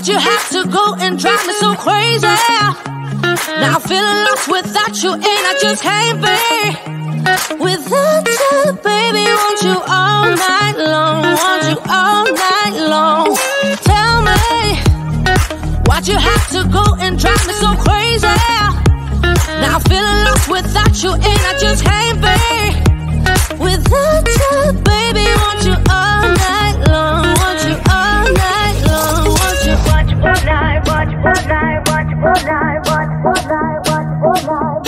Why'd you have to go and drive me so crazy? Now I'm feeling lost without you, and I just can't be without you, baby. Want you all night long, want you all night long. Tell me, why'd you have to go and drive me so crazy? Now I'm feeling lost without you, and I just can't be without you, baby. Want you all night long, want you all night long, want you. Watch all night, watch all night, watch all night, watch all night, watch all night, watch all night,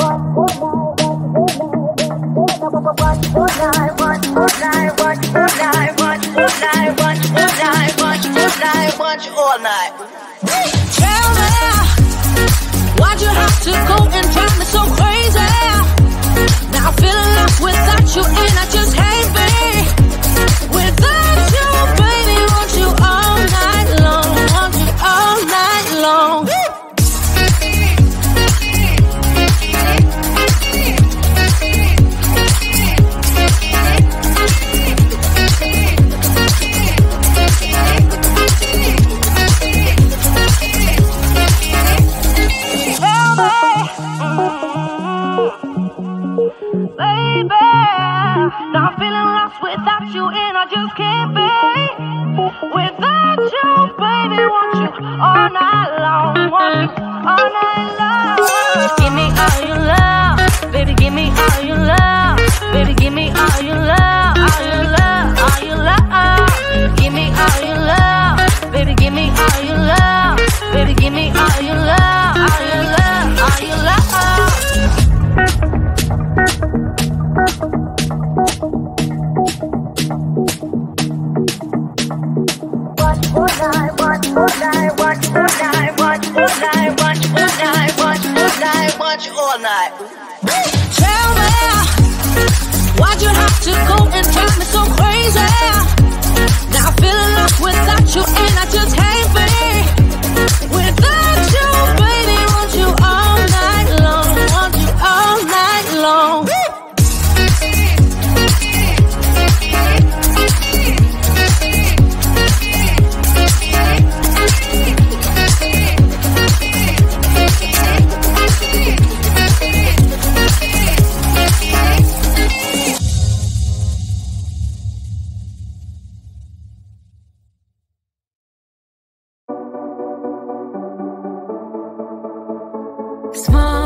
watch all night, watch all night, watch all night, watch all night, watch all night, watch all night. Tell me, why'd you have to go and drive me so crazy? Now I'm feeling lost without you, and I just can't be without you, baby. Want you all night long, want you all night long. Now I'm feeling lost without you, and I just can't be without you, baby. Want you all night long, want you all night long. Give me all your love, baby. Give me all your love, baby. Give me all your love, all your love, all your love. Give me all your love, baby. Give me all your love, baby. Give me all your love, all your love, all your love. Watch all night. Tell me, why'd you have to go and drive me so crazy? Now I'm feeling lost without you, and I just can't be without you, baby. Want you all night long, want you all night long. Small